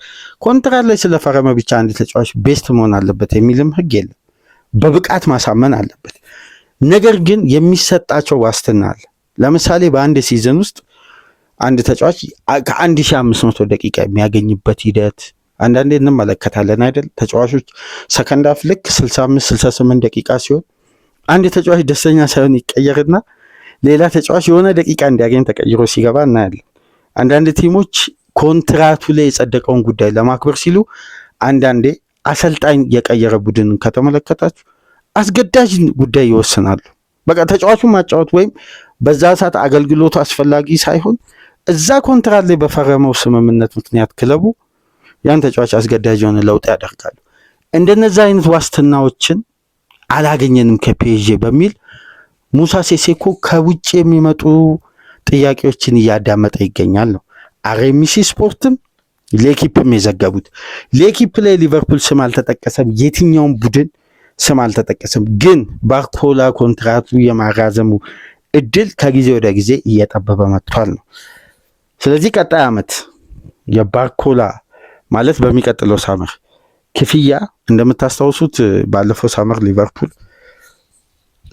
ኮንትራት ላይ ስለፈረመ ብቻ አንድ ተጫዋች ቤስት መሆን አለበት የሚልም ሕግ የለም። በብቃት ማሳመን አለበት። ነገር ግን የሚሰጣቸው ዋስትና አለ። ለምሳሌ በአንድ ሲዝን ውስጥ አንድ ተጫዋች ከ1500 ደቂቃ የሚያገኝበት ሂደት አንዳንዴ እንመለከታለን አይደል? ተጫዋቾች ሰከንድ ሃፍ ልክ 65-68 ደቂቃ ሲሆን አንድ ተጫዋች ደስተኛ ሳይሆን ይቀየርና ሌላ ተጫዋች የሆነ ደቂቃ እንዲያገኝ ተቀይሮ ሲገባ እናያለን። አንዳንድ ቲሞች ኮንትራቱ ላይ የጸደቀውን ጉዳይ ለማክበር ሲሉ አንዳንዴ አሰልጣኝ የቀየረ ቡድን ከተመለከታችሁ አስገዳጅ ጉዳይ ይወስናሉ። በቃ ተጫዋቹን ማጫወት ወይም በዛ ሰዓት አገልግሎቱ አስፈላጊ ሳይሆን እዛ ኮንትራት ላይ በፈረመው ስምምነት ምክንያት ክለቡ ያን ተጫዋች አስገዳጅ የሆነ ለውጥ ያደርጋሉ። እንደነዛ አይነት ዋስትናዎችን አላገኘንም ከፒኤስጂ በሚል ሙሳ ሴሴኮ ከውጭ የሚመጡ ጥያቄዎችን እያዳመጠ ይገኛል ነው አርኤምሲ ስፖርትም ሌኪፕም የዘገቡት። ሌኪፕ ላይ ሊቨርፑል ስም አልተጠቀሰም፣ የትኛውም ቡድን ስም አልተጠቀሰም። ግን ባርኮላ ኮንትራቱ የማራዘሙ እድል ከጊዜ ወደ ጊዜ እየጠበበ መጥቷል ነው። ስለዚህ ቀጣይ ዓመት የባርኮላ ማለት በሚቀጥለው ሳመር ክፍያ እንደምታስታውሱት ባለፈው ሳመር ሊቨርፑል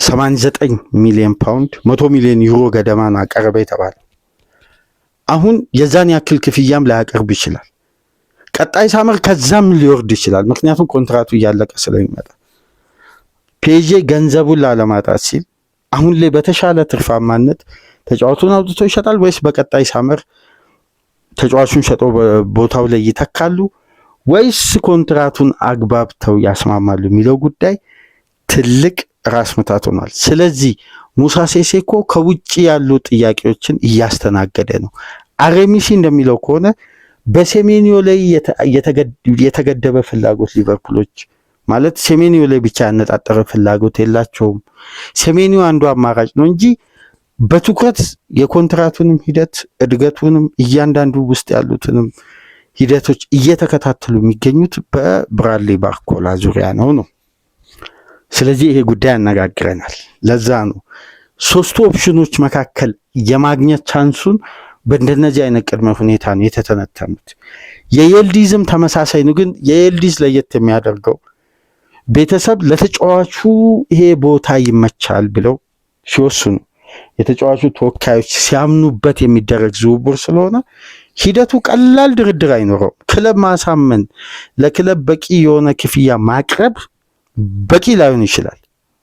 89 ሚሊዮን ፓውንድ 100 ሚሊዮን ዩሮ ገደማን አቀረበ የተባለ አሁን የዛን ያክል ክፍያም ላያቀርብ ይችላል። ቀጣይ ሳመር ከዛም ሊወርድ ይችላል። ምክንያቱም ኮንትራቱ እያለቀ ስለሚመጣ ፒኤስጂ ገንዘቡን ላለማጣት ሲል አሁን ላይ በተሻለ ትርፋማነት ተጫዋቹን አውጥቶ ይሸጣል ወይስ በቀጣይ ሳመር ተጫዋቹን ሸጦ ቦታው ላይ ይተካሉ ወይስ ኮንትራቱን አግባብተው ያስማማሉ የሚለው ጉዳይ ትልቅ ራስ ምታት ሆኗል። ስለዚህ ሙሳ ሴሴኮ ከውጭ ያሉ ጥያቄዎችን እያስተናገደ ነው። አርኤምሲ እንደሚለው ከሆነ በሴሜኒዮ ላይ የተገደበ ፍላጎት ሊቨርፑሎች ማለት ሴሜኒዮ ላይ ብቻ ያነጣጠረ ፍላጎት የላቸውም። ሴሜኒዮ አንዱ አማራጭ ነው እንጂ በትኩረት የኮንትራቱንም ሂደት እድገቱንም እያንዳንዱ ውስጥ ያሉትንም ሂደቶች እየተከታተሉ የሚገኙት በብራድሊ ባርኮላ ዙሪያ ነው። ስለዚህ ይሄ ጉዳይ ያነጋግረናል። ለዛ ነው ሶስቱ ኦፕሽኖች መካከል የማግኘት ቻንሱን በእንደነዚህ አይነት ቅድመ ሁኔታ ነው የተተነተኑት። የየልዲዝም ተመሳሳይ ነው። ግን የየልዲዝ ለየት የሚያደርገው ቤተሰብ ለተጫዋቹ ይሄ ቦታ ይመቻል ብለው ሲወስኑ የተጫዋቹ ተወካዮች ሲያምኑበት የሚደረግ ዝውውር ስለሆነ ሂደቱ ቀላል ድርድር አይኖረውም። ክለብ ማሳመን፣ ለክለብ በቂ የሆነ ክፍያ ማቅረብ በቂ ላይሆን ይችላል።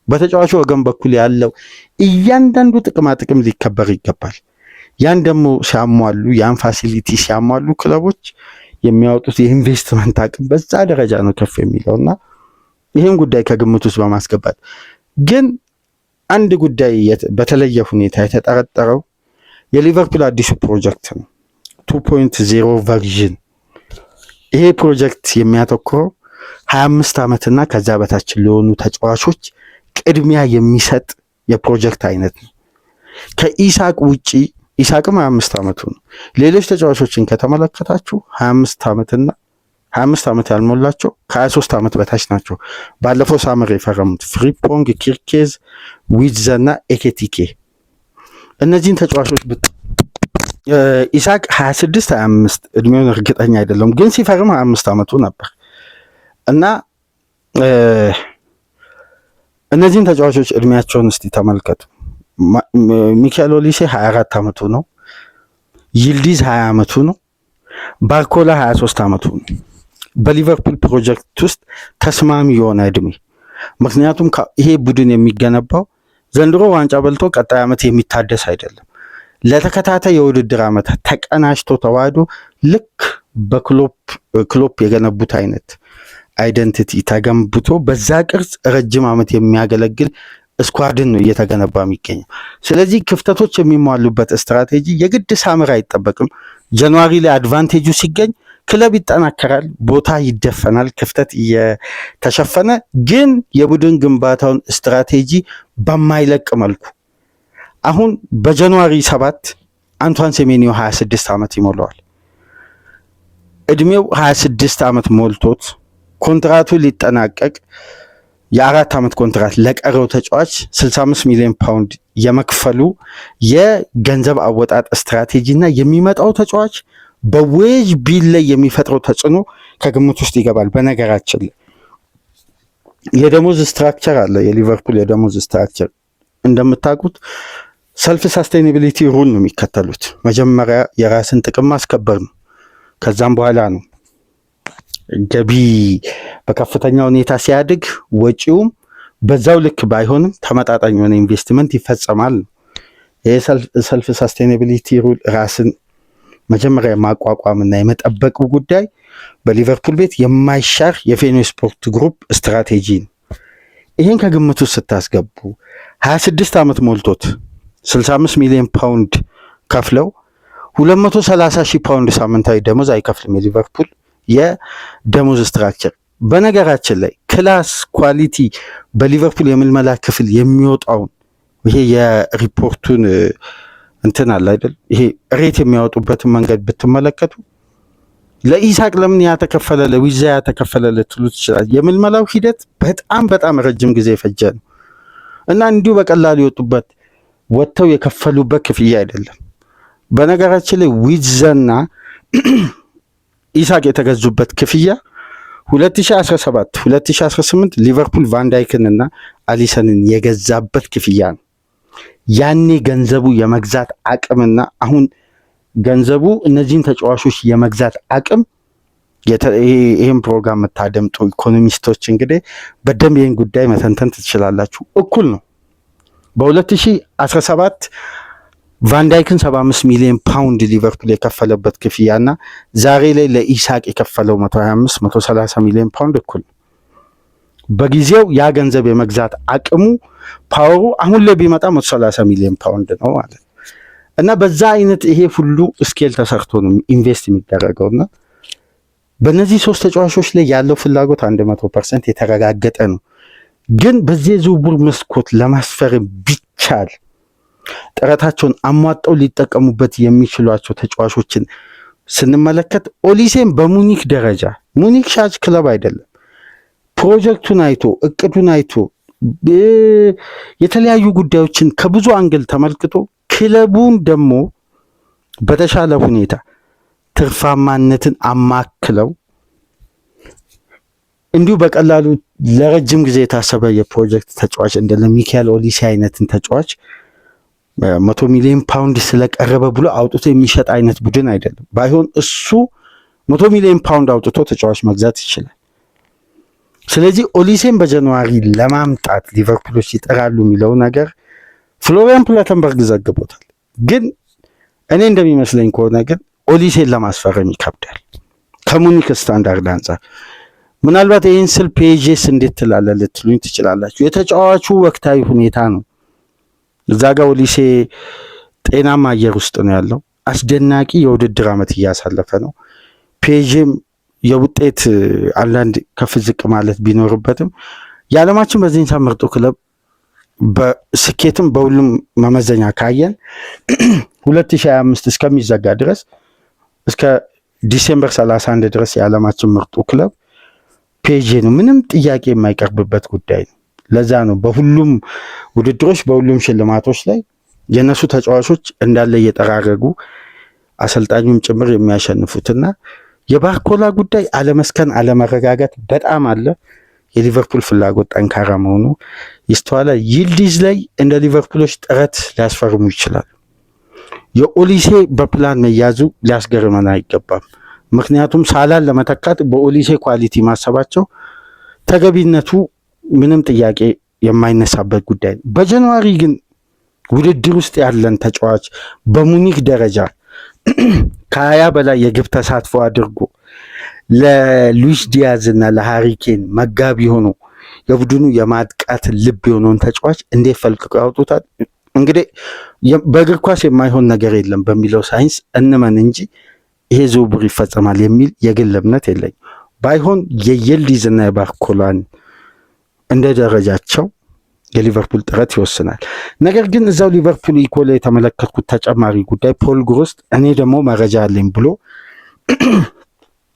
በተጫዋቹ ወገን በኩል ያለው እያንዳንዱ ጥቅም ሊከበር ይገባል። ያን ደግሞ ሲያሟሉ ያን ፋሲሊቲ ሲያሟሉ ክለቦች የሚያወጡት የኢንቨስትመንት አቅም በዛ ደረጃ ነው ከፍ የሚለውና ይህን ጉዳይ ከግምት ውስጥ በማስገባት ግን አንድ ጉዳይ በተለየ ሁኔታ የተጠረጠረው የሊቨርፑል አዲሱ ፕሮጀክት ነው 2.0 ቨርዥን። ይሄ ፕሮጀክት የሚያተኩረው 25 ዓመትና ከዛ በታች ለሆኑ ተጫዋቾች ቅድሚያ የሚሰጥ የፕሮጀክት አይነት ነው። ከኢሳቅ ውጪ ኢሳቅም 25 ዓመቱ ነው። ሌሎች ተጫዋቾችን ከተመለከታችሁ 25 ዓመት ያልሞላቸው ከ23 ዓመት በታች ናቸው። ባለፈው ሳምር የፈረሙት ፍሪፖንግ፣ ኪርኬዝ፣ ዊድዘና ኤኬቲኬ እነዚህን ተጫዋቾች ኢሳቅ 26 25 እድሜውን እርግጠኛ አይደለም፣ ግን ሲፈርም 25 ዓመቱ ነበር እና እነዚህን ተጫዋቾች እድሜያቸውን እስቲ ተመልከቱ። ሚካኤል ኦሊሴ 24 ዓመቱ ነው። ይልዲዝ 20 ዓመቱ ነው። ባርኮላ 23 ዓመቱ ነው። በሊቨርፑል ፕሮጀክት ውስጥ ተስማሚ የሆነ እድሜ። ምክንያቱም ይሄ ቡድን የሚገነባው ዘንድሮ ዋንጫ በልቶ ቀጣይ ዓመት የሚታደስ አይደለም። ለተከታታይ የውድድር ዓመታት ተቀናጅቶ ተዋህዶ ልክ በክሎፕ የገነቡት አይነት አይደንቲቲ ተገንብቶ በዛ ቅርጽ ረጅም ዓመት የሚያገለግል ስኳድን ነው እየተገነባ የሚገኘው። ስለዚህ ክፍተቶች የሚሟሉበት ስትራቴጂ የግድ ሳምር አይጠበቅም። ጃንዋሪ ላይ አድቫንቴጁ ሲገኝ ክለብ ይጠናከራል፣ ቦታ ይደፈናል፣ ክፍተት እየተሸፈነ ግን የቡድን ግንባታውን ስትራቴጂ በማይለቅ መልኩ አሁን በጃንዋሪ 7 አንቷን ሴሜኒዮ 26 ዓመት ይሞላዋል። እድሜው 26 ዓመት ሞልቶት ኮንትራቱ ሊጠናቀቅ የ4 ዓመት ኮንትራት ለቀረው ተጫዋች 65 ሚሊዮን ፓውንድ የመክፈሉ የገንዘብ አወጣጥ ስትራቴጂ እና የሚመጣው ተጫዋች በዌጅ ቢል ላይ የሚፈጥረው ተጽዕኖ ከግምት ውስጥ ይገባል። በነገራችን ላይ የደሞዝ ስትራክቸር አለ። የሊቨርፑል የደሞዝ ስትራክቸር እንደምታውቁት ሰልፍ ሳስቴይናቢሊቲ ሩል ነው የሚከተሉት። መጀመሪያ የራስን ጥቅም ማስከበር ነው። ከዛም በኋላ ነው ገቢ በከፍተኛ ሁኔታ ሲያድግ ወጪውም በዛው ልክ ባይሆንም ተመጣጣኝ የሆነ ኢንቨስትመንት ይፈጸማል። ይህ ሰልፍ ሳስቴይናቢሊቲ ሩል ራስን መጀመሪያ ማቋቋምና የመጠበቁ ጉዳይ በሊቨርፑል ቤት የማይሻር የፌኖ ስፖርት ግሩፕ ስትራቴጂ ነው። ይህን ከግምቱ ስታስገቡ 26 ዓመት ሞልቶት 65 ሚሊዮን ፓውንድ ከፍለው 230 ሺህ ፓውንድ ሳምንታዊ ደሞዝ አይከፍልም የሊቨርፑል የደሞዝ ስትራክቸር። በነገራችን ላይ ክላስ ኳሊቲ በሊቨርፑል የምልመላ ክፍል የሚወጣውን ይሄ የሪፖርቱን እንትን አለ አይደል፣ ይሄ ሬት የሚያወጡበትን መንገድ ብትመለከቱ ለኢሳቅ ለምን ያተከፈለ ለዊዛ ያተከፈለ ልትሉ ትችላል። የምልመላው ሂደት በጣም ረጅም ጊዜ የፈጀ ነው እና እንዲሁ በቀላሉ የወጡበት ወጥተው የከፈሉበት ክፍያ አይደለም። በነገራችን ላይ ዊዛና ኢሳቅ የተገዙበት ክፍያ 2017 2018 ሊቨርፑል ቫንዳይክን እና አሊሰንን የገዛበት ክፍያ ነው። ያኔ ገንዘቡ የመግዛት አቅምና አሁን ገንዘቡ እነዚህን ተጫዋቾች የመግዛት አቅም ይህን ፕሮግራም የምታደምጡ ኢኮኖሚስቶች እንግዲህ በደንብ ይህን ጉዳይ መተንተን ትችላላችሁ። እኩል ነው። በ2017 ቫንዳይክን 75 ሚሊዮን ፓውንድ ሊቨርፑል የከፈለበት ክፍያና ዛሬ ላይ ለኢሳቅ የከፈለው 125-130 ሚሊዮን ፓውንድ እኩል ነው። በጊዜው ያ ገንዘብ የመግዛት አቅሙ ፓወሩ አሁን ላይ ቢመጣ 130 ሚሊዮን ፓውንድ ነው ማለት ነው። እና በዛ አይነት ይሄ ሁሉ ስኬል ተሰርቶ ነው ኢንቨስት የሚደረገውና በእነዚህ ሶስት ተጫዋቾች ላይ ያለው ፍላጎት 100% የተረጋገጠ ነው። ግን በዚህ ዝውውር መስኮት ለማስፈር ቢቻል ጥረታቸውን አሟጠው ሊጠቀሙበት የሚችሏቸው ተጫዋቾችን ስንመለከት ኦሊሴን በሙኒክ ደረጃ ሙኒክ ሻጭ ክለብ አይደለም። ፕሮጀክቱን አይቶ እቅዱን አይቶ የተለያዩ ጉዳዮችን ከብዙ አንግል ተመልክቶ ክለቡን ደግሞ በተሻለ ሁኔታ ትርፋማነትን አማክለው እንዲሁ በቀላሉ ለረጅም ጊዜ የታሰበ የፕሮጀክት ተጫዋች እንደ ሚካኤል ኦሊሴ አይነትን ተጫዋች 100 ሚሊዮን ፓውንድ ስለቀረበ ብሎ አውጥቶ የሚሸጥ አይነት ቡድን አይደለም። ባይሆን እሱ 100 ሚሊዮን ፓውንድ አውጥቶ ተጫዋች መግዛት ይችላል። ስለዚህ ኦሊሴን በጃንዋሪ ለማምጣት ሊቨርፑሎች ይጠራሉ የሚለው ነገር ፍሎሪያን ፕላተንበርግ ዘግቦታል። ግን እኔ እንደሚመስለኝ ከሆነ ግን ኦሊሴን ለማስፈረም ይከብዳል ከሙኒክ ስታንዳርድ አንጻር። ምናልባት ይህን ስል ፔጄስ እንዴት ትላለህ ልትሉኝ ትችላላችሁ። የተጫዋቹ ወቅታዊ ሁኔታ ነው። እዛ ጋር ኦሊሴ ጤናማ አየር ውስጥ ነው ያለው። አስደናቂ የውድድር ዓመት እያሳለፈ ነው። ፔጄም የውጤት አንዳንድ ከፍ ዝቅ ማለት ቢኖርበትም የዓለማችን በዚህን ሰዓት ምርጡ ክለብ በስኬትም በሁሉም መመዘኛ ካየን 2025 እስከሚዘጋ ድረስ እስከ ዲሴምበር 31 ድረስ የዓለማችን ምርጡ ክለብ ፒኤስጂ ነው። ምንም ጥያቄ የማይቀርብበት ጉዳይ ነው። ለዛ ነው በሁሉም ውድድሮች በሁሉም ሽልማቶች ላይ የነሱ ተጫዋቾች እንዳለ እየጠራረጉ አሰልጣኙም ጭምር የሚያሸንፉትና የባርኮላ ጉዳይ አለመስከን አለመረጋጋት በጣም አለ። የሊቨርፑል ፍላጎት ጠንካራ መሆኑ ይስተዋላል። ይልዲዝ ላይ እንደ ሊቨርፑሎች ጥረት ሊያስፈርሙ ይችላል። የኦሊሴ በፕላን መያዙ ሊያስገርመን አይገባም። ምክንያቱም ሳላን ለመተካት በኦሊሴ ኳሊቲ ማሰባቸው ተገቢነቱ ምንም ጥያቄ የማይነሳበት ጉዳይ ነው። በጃንዋሪ ግን ውድድር ውስጥ ያለን ተጫዋች በሙኒክ ደረጃ ከ20 በላይ የግብ ተሳትፎ አድርጎ ለሉዊስ ዲያዝ እና ለሃሪኬን መጋቢ ሆኖ የቡድኑ የማጥቃት ልብ የሆነውን ተጫዋች እንዴት ፈልቅቀው ያወጡታል? እንግዲህ በእግር ኳስ የማይሆን ነገር የለም በሚለው ሳይንስ እንመን እንጂ ይሄ ዝውውር ይፈጸማል የሚል የግል እምነት የለኝ። ባይሆን የይልዲዝ እና የባርኮላን እንደ ደረጃቸው የሊቨርፑል ጥረት ይወስናል። ነገር ግን እዛው ሊቨርፑል ኢኮላ የተመለከትኩት ተጨማሪ ጉዳይ ፖል ግሮስት እኔ ደግሞ መረጃ አለኝ ብሎ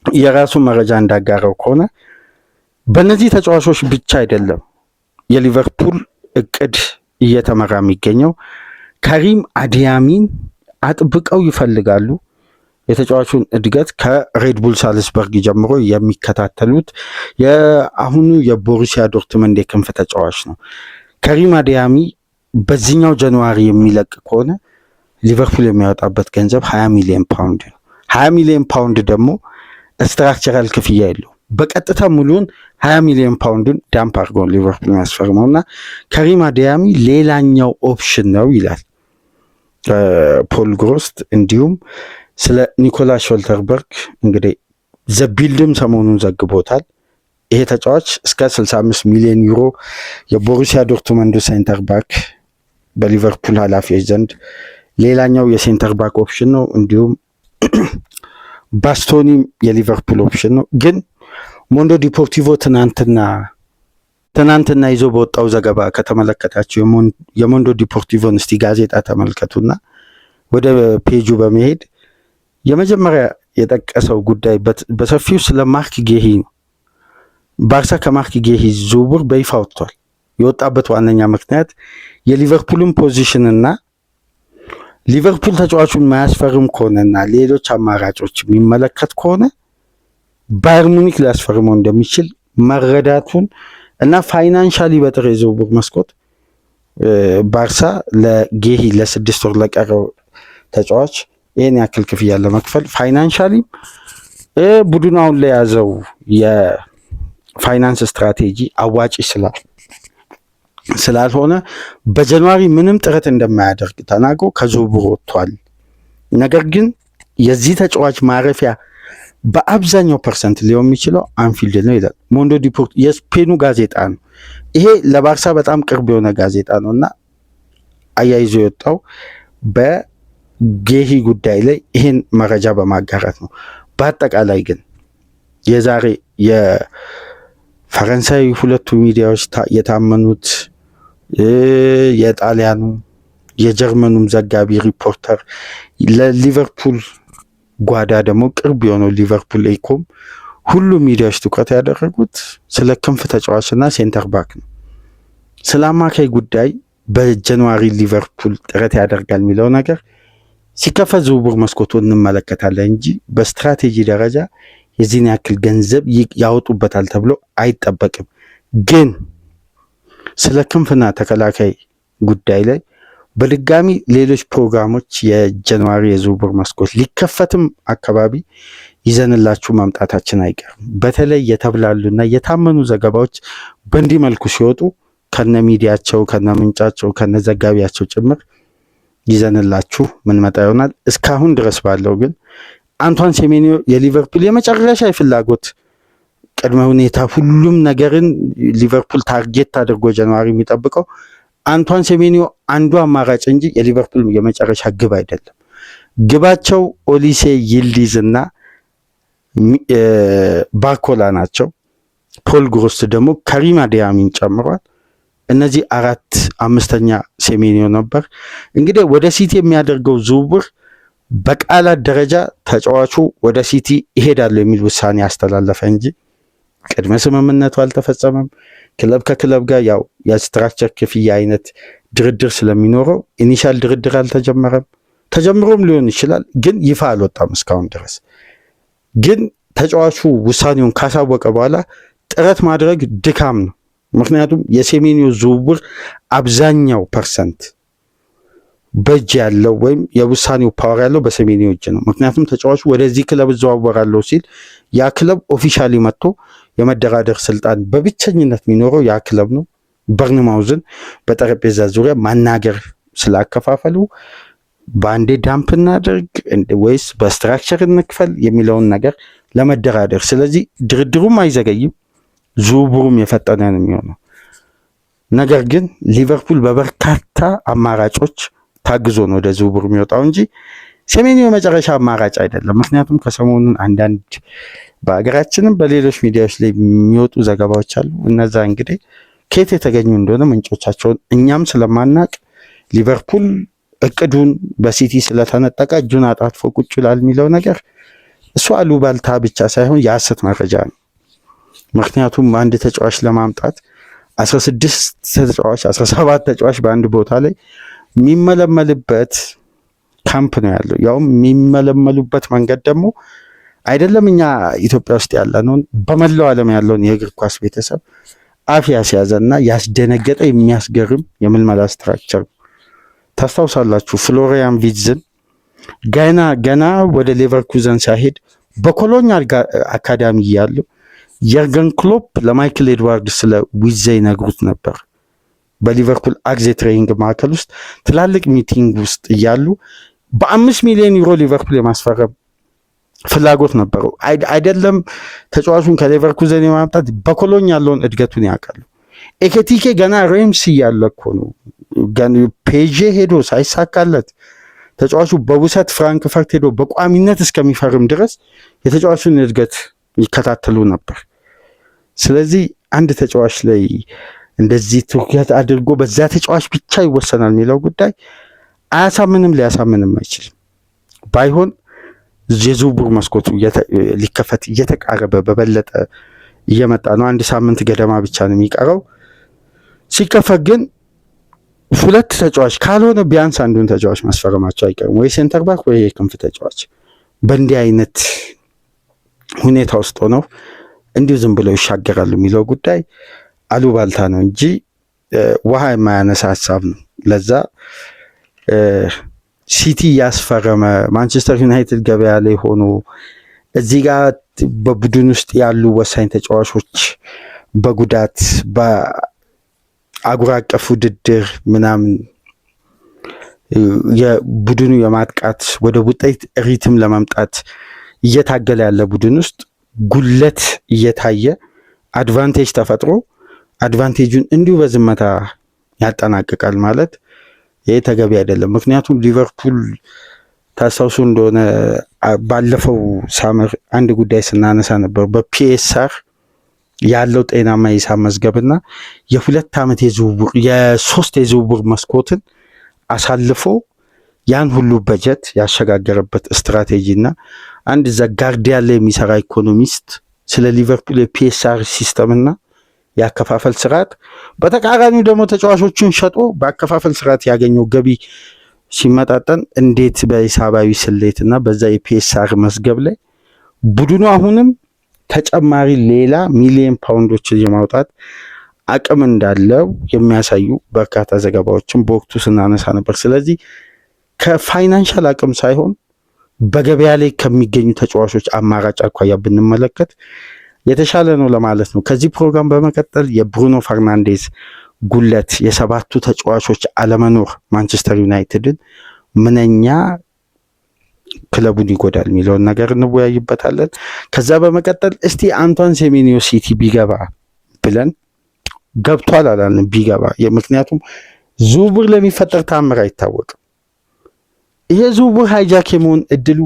የራሱ መረጃ እንዳጋራው ከሆነ በእነዚህ ተጫዋቾች ብቻ አይደለም የሊቨርፑል እቅድ እየተመራ የሚገኘው። ካሪም አዲያሚን አጥብቀው ይፈልጋሉ። የተጫዋቹን እድገት ከሬድቡል ሳልስበርግ ጀምሮ የሚከታተሉት የአሁኑ የቦሩሲያ ዶርትመንድ የክንፍ ተጫዋች ነው። ካሪም አዲያሚ በዚህኛው ጃንዋሪ የሚለቅ ከሆነ ሊቨርፑል የሚያወጣበት ገንዘብ 20 ሚሊዮን ፓውንድ ነው። 20 ሚሊዮን ፓውንድ ደግሞ ስትራክቸራል ክፍያ የለው። በቀጥታ ሙሉን 20 ሚሊዮን ፓውንድን ዳምፕ አድርጎ ሊቨርፑል የሚያስፈርመው እና ካሪም አዲያሚ ሌላኛው ኦፕሽን ነው ይላል ፖል ግሮስት። እንዲሁም ስለ ኒኮላስ ሾልተርበርግ እንግዲህ ዘቢልድም ሰሞኑን ዘግቦታል። ይሄ ተጫዋች እስከ 65 ሚሊዮን ዩሮ የቦሩሲያ ዶርትመንዱ ሴንተር ባክ በሊቨርፑል ኃላፊዎች ዘንድ ሌላኛው የሴንተር ባክ ኦፕሽን ነው። እንዲሁም ባስቶኒም የሊቨርፑል ኦፕሽን ነው። ግን ሞንዶ ዲፖርቲቮ ትናንትና ይዞ በወጣው ዘገባ ከተመለከታቸው የሞንዶ ዲፖርቲቮን እስቲ ጋዜጣ ተመልከቱና ወደ ፔጁ በመሄድ የመጀመሪያ የጠቀሰው ጉዳይ በሰፊው ስለ ማርክ ጌሂ ነው። ባርሳ ከማርክ ጌሂ ዝውውር በይፋ ወጥቷል። የወጣበት ዋነኛ ምክንያት የሊቨርፑልን ፖዚሽንና ሊቨርፑል ተጫዋቹን ማያስፈርም ከሆነና ሌሎች አማራጮች የሚመለከት ከሆነ ባየር ሙኒክ ሊያስፈርመው እንደሚችል መረዳቱን እና ፋይናንሻሊ በጥር የዝውውር መስኮት ባርሳ ለጌሂ ለ6 ወር ለቀረው ተጫዋች ይህን ያክል ክፍያ ለመክፈል ፋይናንሻሊ ቡድኑ አሁን ላይ ያዘው የፋይናንስ ስትራቴጂ አዋጪ ስላልሆነ በጃንዋሪ ምንም ጥረት እንደማያደርግ ተናግሮ ከዝውውሩ ወጥቷል። ነገር ግን የዚህ ተጫዋች ማረፊያ በአብዛኛው ፐርሰንት ሊሆን የሚችለው አንፊልድ ነው ይላል ሞንዶ ዲፖርት የስፔኑ ጋዜጣ ነው። ይሄ ለባርሳ በጣም ቅርብ የሆነ ጋዜጣ ነው እና አያይዞ የወጣው በጌሂ ጉዳይ ላይ ይህን መረጃ በማጋራት ነው። በአጠቃላይ ግን የዛሬ የፈረንሳይ ሁለቱ ሚዲያዎች የታመኑት የጣሊያኑ የጀርመኑም ዘጋቢ ሪፖርተር ለሊቨርፑል ጓዳ ደግሞ ቅርብ የሆነው ሊቨርፑል ኤኮም ሁሉም ሚዲያዎች ትኩረት ያደረጉት ስለ ክንፍ ተጫዋችና ሴንተር ባክ ነው። ስለ አማካይ ጉዳይ በጃንዋሪ ሊቨርፑል ጥረት ያደርጋል የሚለው ነገር ሲከፈት ዝውውር መስኮቱ እንመለከታለን እንጂ በስትራቴጂ ደረጃ የዚህን ያክል ገንዘብ ያወጡበታል ተብሎ አይጠበቅም። ግን ስለ ክንፍና ተከላካይ ጉዳይ ላይ በድጋሚ ሌሎች ፕሮግራሞች የጃንዋሪ የዝውውር መስኮት ሊከፈትም አካባቢ ይዘንላችሁ መምጣታችን አይቀርም። በተለይ የተብላሉና የታመኑ ዘገባዎች በእንዲህ መልኩ ሲወጡ ከነ ሚዲያቸው ከነ ምንጫቸው ከነ ዘጋቢያቸው ጭምር ይዘንላችሁ ምን መጣ ይሆናል። እስካሁን ድረስ ባለው ግን አንቷን ሴሜኒዮ የሊቨርፑል የመጨረሻ የፍላጎት ቅድመ ሁኔታ ሁሉም ነገርን ሊቨርፑል ታርጌት አድርጎ ጃንዋሪ የሚጠብቀው አንቷን ሴሜኒዮ አንዱ አማራጭ እንጂ የሊቨርፑል የመጨረሻ ግብ አይደለም። ግባቸው ኦሊሴ ይልዲዝ እና ባርኮላ ናቸው። ፖል ግሮስት ደግሞ ካሪም አዲያሚን ጨምሯል። እነዚህ 5ኛ ሴሜንዮ ነበር። እንግዲህ ወደ ሲቲ የሚያደርገው ዝውውር በቃላት ደረጃ ተጫዋቹ ወደ ሲቲ ይሄዳል የሚል ውሳኔ ያስተላለፈ እንጂ ቅድመ ስምምነቱ አልተፈጸመም። ክለብ ከክለብ ጋር ያው የስትራክቸር ክፍያ አይነት ድርድር ስለሚኖረው ኢኒሻል ድርድር አልተጀመረም። ተጀምሮም ሊሆን ይችላል፣ ግን ይፋ አልወጣም እስካሁን ድረስ። ግን ተጫዋቹ ውሳኔውን ካሳወቀ በኋላ ጥረት ማድረግ ድካም ነው። ምክንያቱም የሴሜንዮ ዝውውር አብዛኛው ፐርሰንት በእጅ ያለው ወይም የውሳኔው ፓወር ያለው በሴሜንዮ እጅ ነው። ምክንያቱም ተጫዋቹ ወደዚህ ክለብ እዘዋወራለሁ ሲል ያ ክለብ ኦፊሻሊ መጥቶ የመደራደር ስልጣን በብቸኝነት የሚኖረው ያ ክለብ ነው። በርንማውዝን በጠረጴዛ ዙሪያ ማናገር ስላከፋፈሉ በአንዴ ዳምፕ እናደርግ ወይስ በስትራክቸር እንክፈል የሚለውን ነገር ለመደራደር። ስለዚህ ድርድሩም አይዘገይም፣ ዝውውሩም የፈጠነ ነው የሚሆነው። ነገር ግን ሊቨርፑል በበርካታ አማራጮች ታግዞ ነው ወደ ዝውውሩ የሚወጣው እንጂ ሴሜንዮ መጨረሻ አማራጭ አይደለም። ምክንያቱም ከሰሞኑን አንዳንድ በሀገራችንም በሌሎች ሚዲያዎች ላይ የሚወጡ ዘገባዎች አሉ። እነዛ እንግዲህ ከየት የተገኙ እንደሆነ ምንጮቻቸውን እኛም ስለማናቅ ሊቨርፑል እቅዱን በሲቲ ስለተነጠቀ እጁን አጣጥፎ ቁጭ ይላል የሚለው ነገር እሱ አሉባልታ ብቻ ሳይሆን የሐሰት መረጃ ነው። ምክንያቱም አንድ ተጫዋች ለማምጣት 16 ተጫዋች 17 ተጫዋች በአንድ ቦታ ላይ የሚመለመልበት ካምፕ ነው ያለው። ያውም የሚመለመሉበት መንገድ ደግሞ አይደለም እኛ ኢትዮጵያ ውስጥ ያለነውን በመላው ዓለም ያለውን የእግር ኳስ ቤተሰብ አፍ ያስያዘና ያስደነገጠ የሚያስገርም የምልመላ ስትራክቸር። ታስታውሳላችሁ ፍሎሪያን ቪትዝን ገና ወደ ሌቨርኩዘን ሲሄድ በኮሎኝ አካዳሚ ያለው የርገን ክሎፕ ለማይክል ኤድዋርድ ስለ ዊዜ ይነግሩት ነበር። በሊቨርፑል አግዜ ትሬኒንግ ማዕከል ውስጥ ትላልቅ ሚቲንግ ውስጥ እያሉ በ5 ሚሊዮን ዩሮ ሊቨርፑል የማስፈረም ፍላጎት ነበረው። አይደለም ተጫዋቹን ከሌቨርኩዘን የማምጣት በኮሎኝ ያለውን እድገቱን ያውቃሉ። ኤኬቲኬ ገና ሬምስ እያለ እኮ ነው ፔዤ ሄዶ ሳይሳካለት ተጫዋቹ በውሰት ፍራንክፈርት ሄዶ በቋሚነት እስከሚፈርም ድረስ የተጫዋቹን እድገት ይከታተሉ ነበር። ስለዚህ አንድ ተጫዋች ላይ እንደዚህ ትኩረት አድርጎ በዛ ተጫዋች ብቻ ይወሰናል የሚለው ጉዳይ አያሳምንም፣ ሊያሳምንም አይችልም። ባይሆን የዝውውር መስኮቱ ሊከፈት እየተቃረበ በበለጠ እየመጣ ነው። 1 ሳምንት ገደማ ብቻ ነው የሚቀረው። ሲከፈት ግን 2 ተጫዋች ካልሆነ ቢያንስ አንዱን ተጫዋች ማስፈረማቸው አይቀርም፣ ወይ ሴንተር ባክ ወይ የክንፍ ተጫዋች። በእንዲህ አይነት ሁኔታ ውስጥ ሆነው እንዲሁ ዝም ብለው ይሻገራሉ የሚለው ጉዳይ አሉባልታ ነው እንጂ ውሃ የማያነሳ ሀሳብ ነው። ለዛ ሲቲ ያስፈረመ ማንቸስተር ዩናይትድ ገበያ ላይ ሆኖ እዚህ ጋር በቡድን ውስጥ ያሉ ወሳኝ ተጫዋቾች በጉዳት በአህጉር አቀፍ ውድድር ምናምን የቡድኑ የማጥቃት ወደ ውጤት ሪትም ለመምጣት እየታገለ ያለ ቡድን ውስጥ ጉለት እየታየ አድቫንቴጅ ተፈጥሮ አድቫንቴጁን እንዲሁ በዝምታ ያጠናቅቃል ማለት ይሄ ተገቢ አይደለም። ምክንያቱም ሊቨርፑል ታስታውሱ እንደሆነ ባለፈው ሳመር አንድ ጉዳይ ስናነሳ ነበር። በፒኤስአር ያለው ጤናማ የሂሳብ መዝገብና የ2 ዓመት የዝውውር የ3 የዝውውር መስኮትን አሳልፎ ያን ሁሉ በጀት ያሸጋገረበት ስትራቴጂና አንድ ዘጋርዲያን ላይ የሚሰራ ኢኮኖሚስት ስለ ሊቨርፑል የፒኤስአር ሲስተምና የአከፋፈል ስርዓት በተቃራኒው ደግሞ ተጫዋቾችን ሸጦ በአከፋፈል ስርዓት ያገኘው ገቢ ሲመጣጠን እንዴት በሂሳባዊ ስሌትና በዛ የፒኤስአር መዝገብ ላይ ቡድኑ አሁንም ተጨማሪ ሌላ ሚሊዮን ፓውንዶችን የማውጣት አቅም እንዳለው የሚያሳዩ በርካታ ዘገባዎችን በወቅቱ ስናነሳ ነበር። ስለዚህ ከፋይናንሻል አቅም ሳይሆን በገበያ ላይ ከሚገኙ ተጫዋቾች አማራጭ አኳያ ብንመለከት የተሻለ ነው ለማለት ነው። ከዚህ ፕሮግራም በመቀጠል የብሩኖ ፈርናንዴዝ ጉለት፣ የ7ቱ ተጫዋቾች አለመኖር ማንቸስተር ዩናይትድን ምንኛ ክለቡን ይጎዳል የሚለውን ነገር እንወያይበታለን። ከዛ በመቀጠል እስቲ አንቷን ሴሜንዮ ሲቲ ቢገባ ብለን ገብቷል አላልን ቢገባ፣ ምክንያቱም ዝውውር ለሚፈጠር ታምር አይታወቅም። ይሄ ዝውውር ሃይጃክ የመሆን እድሉ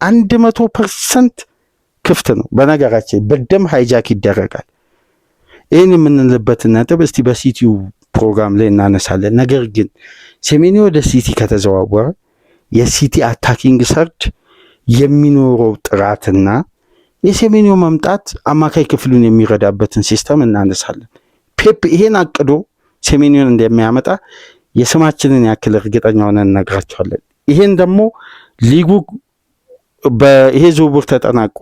100% ክፍት ነው። በነገራችን በደም ሃይጃክ ይደረጋል። ይህን የምንልበትን ነጥብ እስቲ በሲቲው ፕሮግራም ላይ እናነሳለን። ነገር ግን ሴሜንዮ ወደ ሲቲ ከተዘዋወረ የሲቲ አታኪንግ ሰርድ የሚኖረው ጥራትና የሴሜንዮ መምጣት አማካይ ክፍሉን የሚረዳበትን ሲስተም እናነሳለን። ፔፕ ይሄን አቅዶ ሴሜንዮን እንደሚያመጣ የስማችንን ያክል እርግጠኛ ሆነን እነግራቸዋለን። ይሄን ደግሞ ሊጉ ይሄ ዝውውር ተጠናቆ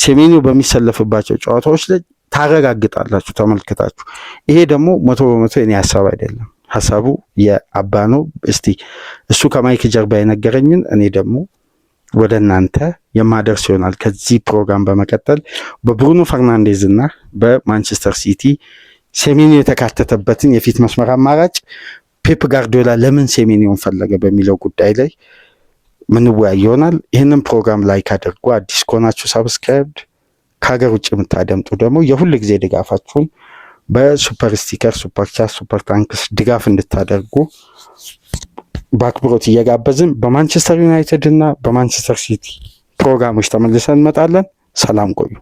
ሴሜንዮ በሚሰለፍባቸው ጨዋታዎች ላይ ታረጋግጣላችሁ ተመልክታችሁ። ይሄ ደግሞ 100% የኔ ሀሳብ አይደለም፣ ሀሳቡ የአባ ነው። እስቲ እሱ ከማይክ ጀርባ የነገረኝን እኔ ደግሞ ወደ እናንተ የማደርስ ይሆናል። ከዚህ ፕሮግራም በመቀጠል በብሩኖ ፈርናንዴዝ እና በማንቸስተር ሲቲ ሴሜንዮ የተካተተበትን የፊት መስመር አማራጭ ፔፕ ጋርዲዮላ ለምን ሴሜንዮን ፈለገ በሚለው ጉዳይ ላይ ምንወያይ ይሆናል። ይህንን ፕሮግራም ላይክ አድርጉ። አዲስ ከሆናችሁ ሳብስክራይብ፣ ከሀገር ውጭ የምታደምጡ ደግሞ የሁል ጊዜ ድጋፋችሁን በሱፐር ስቲከር፣ ሱፐር ቻት፣ ሱፐር ታንክስ ድጋፍ እንድታደርጉ በአክብሮት እየጋበዝን በማንቸስተር ዩናይትድ እና በማንቸስተር ሲቲ ፕሮግራሞች ተመልሰን እንመጣለን። ሰላም ቆዩ።